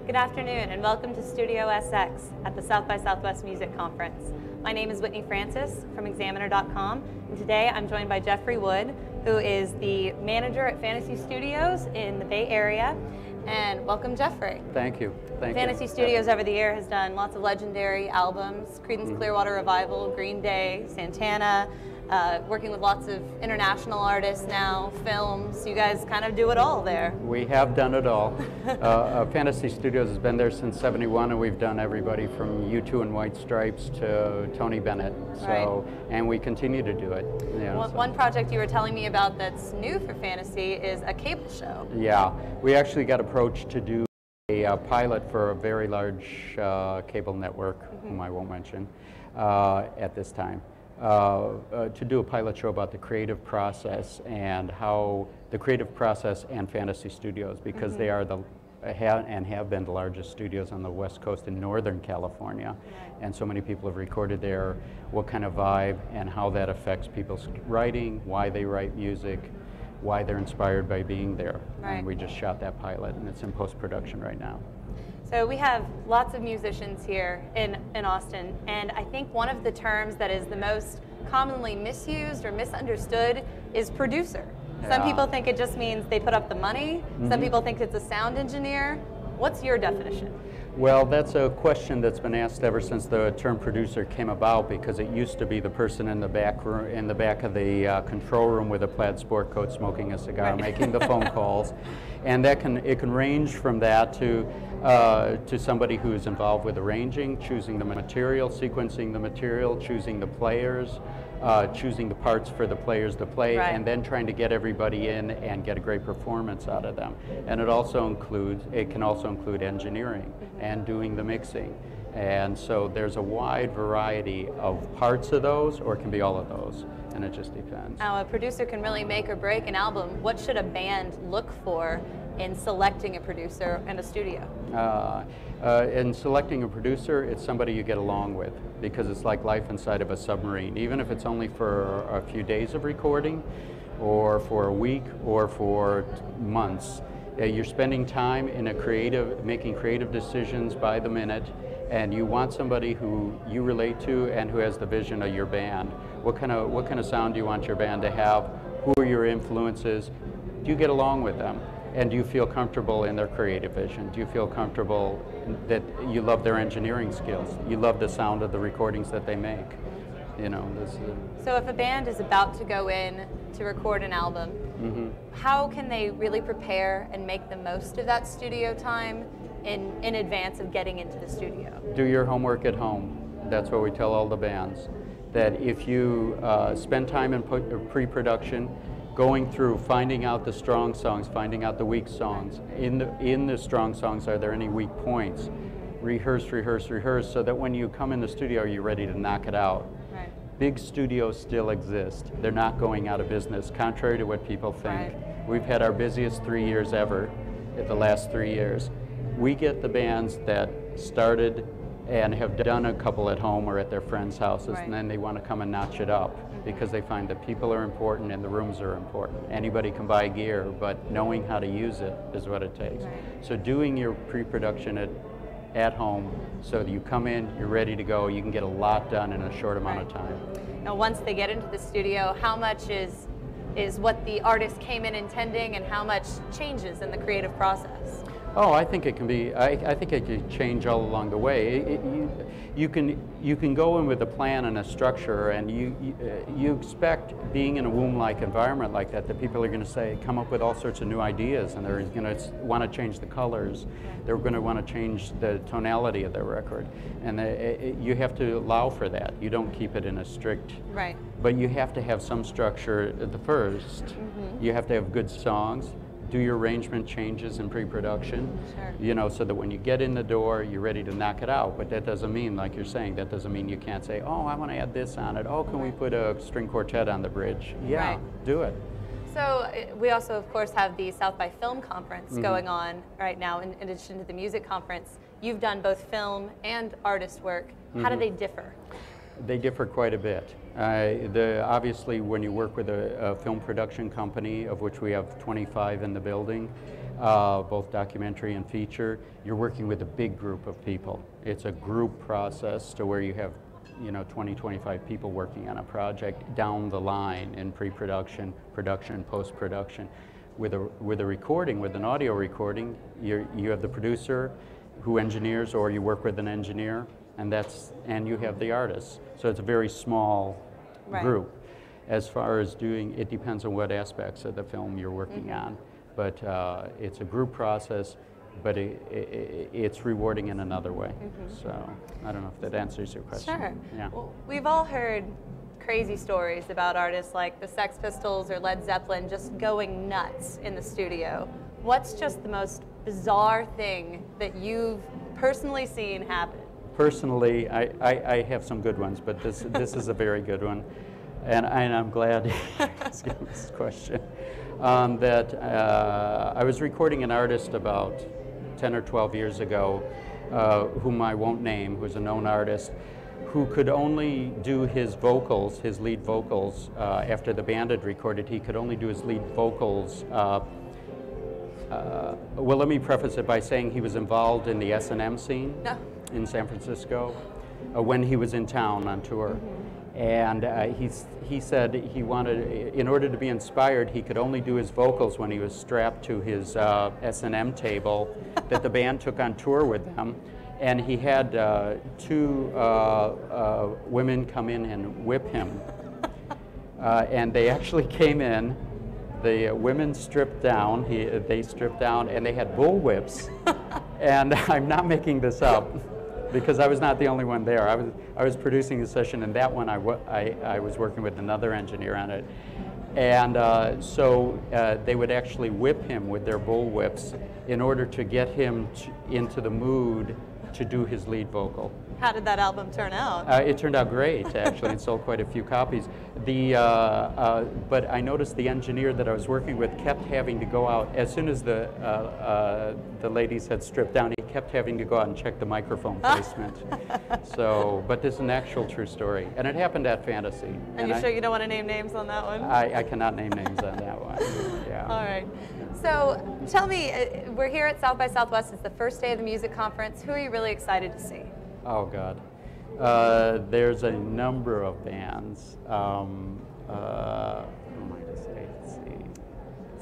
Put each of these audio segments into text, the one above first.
Good afternoon and welcome to Studio SX at the South by Southwest Music Conference. My name is Whitney Francis from Examiner.com, and today I'm joined by Jeffery Wood, who is the manager at Fantasy Studios in the Bay Area. And welcome, Jeffery. Thank you. Fantasy Studios over the year has done lots of legendary albums, Creedence Clearwater Revival, Green Day, Santana, working with lots of international artists now, films. You guys kind of do it all there. We have done it all. Fantasy Studios has been there since '71, and we've done everybody from U2 and White Stripes to Tony Bennett. So, and we continue to do it. One project you were telling me about that's new for Fantasy is a cable show. Yeah, we actually got approached to do a pilot for a very large cable network, whom I won't mention at this time. To do a pilot show about the creative process and how the creative process and Fantasy Studios, because they are have been the largest studios on the West Coast in Northern California, and so many people have recorded there, what kind of vibe and how that affects people's writing, why they write music, why they're inspired by being there. And we just shot that pilot, and it's in post-production right now. So we have lots of musicians here in Austin, and I think one of the terms that is the most commonly misused or misunderstood is producer. Some people think it just means they put up the money. Some people think it's a sound engineer. What's your definition? Well, that's a question that's been asked ever since the term producer came about, because it used to be the person in the back room, in the back of the control room with a plaid sport coat, smoking a cigar, making the phone calls, and it can range from that to somebody who's involved with arranging, choosing the material, sequencing the material, choosing the players, choosing the parts for the players to play, and then trying to get everybody in and get a great performance out of them. And it can also include engineering and doing the mixing. And so there's a wide variety of parts of those, or it can be all of those, and it just depends. Now, a producer can really make or break an album. What should a band look for in selecting a producer in a studio? In selecting a producer, it's somebody you get along with, because it's like life inside of a submarine. Even if it's only for a few days of recording, or for a week, or for months, you're spending time in making creative decisions by the minute, and you want somebody who you relate to and who has the vision of your band. What kind of sound do you want your band to have? Who are your influences? Do you get along with them? And do you feel comfortable in their creative vision? Do you feel comfortable that you love their engineering skills? You love the sound of the recordings that they make? You know, So if a band is about to go in to record an album, how can they really prepare and make the most of that studio time in advance of getting into the studio? Do your homework at home. That's what we tell all the bands. That if you spend time in pre-production, going through, finding out the strong songs, finding out the weak songs. In the strong songs, are there any weak points? Rehearse, rehearse, rehearse, so that when you come in the studio, you're ready to knock it out. Big studios still exist. They're not going out of business, contrary to what people think. We've had our busiest 3 years ever, the last 3 years. We get the bands that started and have done a couple at home or at their friends' houses, and then they want to come and notch it up, because they find that people are important and the rooms are important. Anybody can buy gear, but knowing how to use it is what it takes. So doing your pre-production at home, so that you come in, you're ready to go, you can get a lot done in a short amount of time. Now, once they get into the studio, how much is what the artist came in intending, and how much changes in the creative process? Oh, I think it can be. I think it can change all along the way. You can go in with a plan and a structure, and you expect, being in a womb-like environment like that people are going to come up with all sorts of new ideas, and they're going to want to change the colors. They're going to want to change the tonality of their record, and you have to allow for that. You don't keep it in a strict. But you have to have some structure at the first. You have to have good songs. Do your arrangement changes in pre-production, you know, so that when you get in the door, you're ready to knock it out. But that doesn't mean, like you're saying, that doesn't mean you can't say, oh, I want to add this on it. Oh, can we put a string quartet on the bridge? Yeah, do it. So we also, of course, have the South by Film Conference going on right now, in addition to the music conference. You've done both film and artist work. How do they differ? They differ quite a bit. Obviously, when you work with a film production company, of which we have 25 in the building, both documentary and feature, you're working with a big group of people. It's a group process to where you have 20, 25 people working on a project down the line in pre-production, production, post-production. With a recording, with an audio recording, you have the producer who engineers, or you work with an engineer, and you have the artist. So it's a very small group. As far as it depends on what aspects of the film you're working on. But it's a group process, but it's rewarding in another way. So I don't know if that answers your question. Sure. Yeah. Well, we've all heard crazy stories about artists like the Sex Pistols or Led Zeppelin just going nuts in the studio. What's just the most bizarre thing that you've personally seen happen? Personally, I have some good ones, but this is a very good one. And I'm glad you asked this question. I was recording an artist about 10 or 12 years ago, whom I won't name, who's a known artist, who could only do his vocals, his lead vocals, after the band had recorded. He could only do his lead vocals. Well, let me preface it by saying he was involved in the S&M scene in San Francisco when he was in town on tour. And he said he wanted, in order to be inspired, he could only do his vocals when he was strapped to his S&M table that the band took on tour with them. And he had two women come in and whip him. And they actually came in. The women stripped down, they stripped down, and they had bull whips. And I'm not making this up, because I was not the only one there. I was producing the session, and that one I was working with another engineer on it. And so they would actually whip him with their bull whips in order to get him into the mood to do his lead vocal. How did that album turn out? It turned out great, actually, and sold quite a few copies. But I noticed the engineer that I was working with kept having to go out, as soon as the ladies had stripped down, he kept having to go out and check the microphone placement. So, but this is an actual true story, and it happened at Fantasy. And you sure you don't want to name names on that one? I cannot name names on that one, yeah. All right. So tell me, we're here at South by Southwest. It's the first day of the music conference. Who are you really excited to see? Oh, God. There's a number of bands. Who am I to say? Let's see.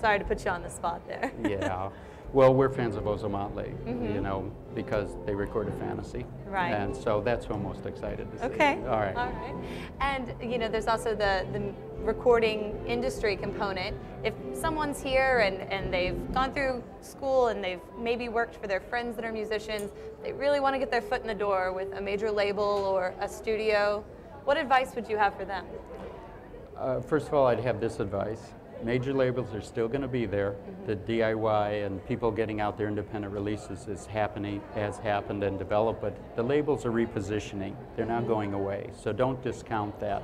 Sorry to put you on the spot there. Yeah. Well, we're fans of Ozomatli, you know, because they recorded Fantasy. Right. And so that's who I'm most excited to see. Okay. All right. All right. And, you know, there's also the recording industry component. If someone's here and they've gone through school and they've maybe worked for their friends that are musicians, they really want to get their foot in the door with a major label or a studio, what advice would you have for them? First of all, I'd have this advice. Major labels are still going to be there. The DIY and people getting out their independent releases has happened and developed, but the labels are repositioning. They're not going away, so don't discount that.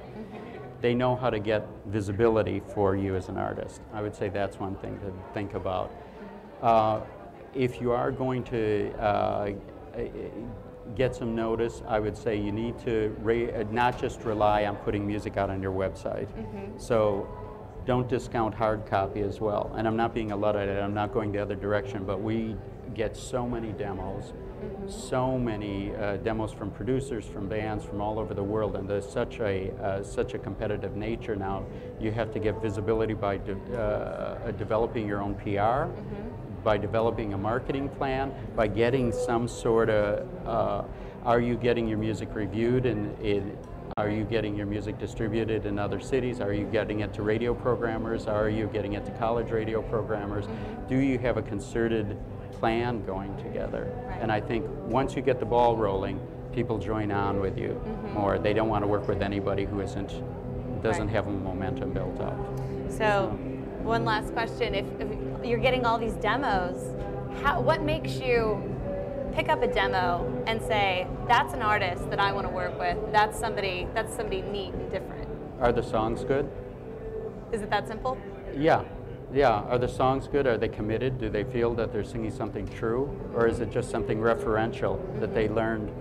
They know how to get visibility for you as an artist. I would say that's one thing to think about. If you are going to get some notice, I would say you need to not just rely on putting music out on your website. So don't discount hard copy as well. And I'm not being a Luddite, I'm not going the other direction, but we get so many demos, so many demos from producers, from bands, from all over the world, and there's such a competitive nature now. You have to get visibility by developing your own PR, by developing a marketing plan, by getting some sort of, are you getting your music reviewed are you getting your music distributed in other cities? Are you getting it to radio programmers? Are you getting it to college radio programmers? Do you have a concerted plan going together? Right. And I think once you get the ball rolling, people join on with you more. They don't want to work with anybody who doesn't have a momentum built up. So one last question. If you're getting all these demos, what makes you pick up a demo and say, that's an artist that I want to work with, that's somebody neat and different? Are the songs good? Is it that simple? Yeah. Are the songs good? Are they committed? Do they feel that they're singing something true? Or is it just something referential that they learned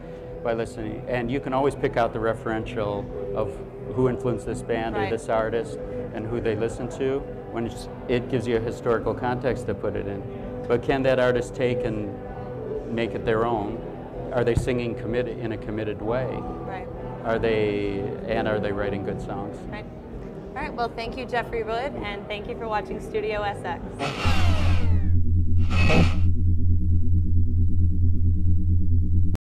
by listening? And you can always pick out the referential of who influenced this band or Right. this artist and who they listen to, when it gives you a historical context to put it in. But can that artist take and make it their own? Are they singing in a committed way? Right. Are they writing good songs? Right. All right. Well, thank you, Jeffrey Wood, and thank you for watching Studio SX.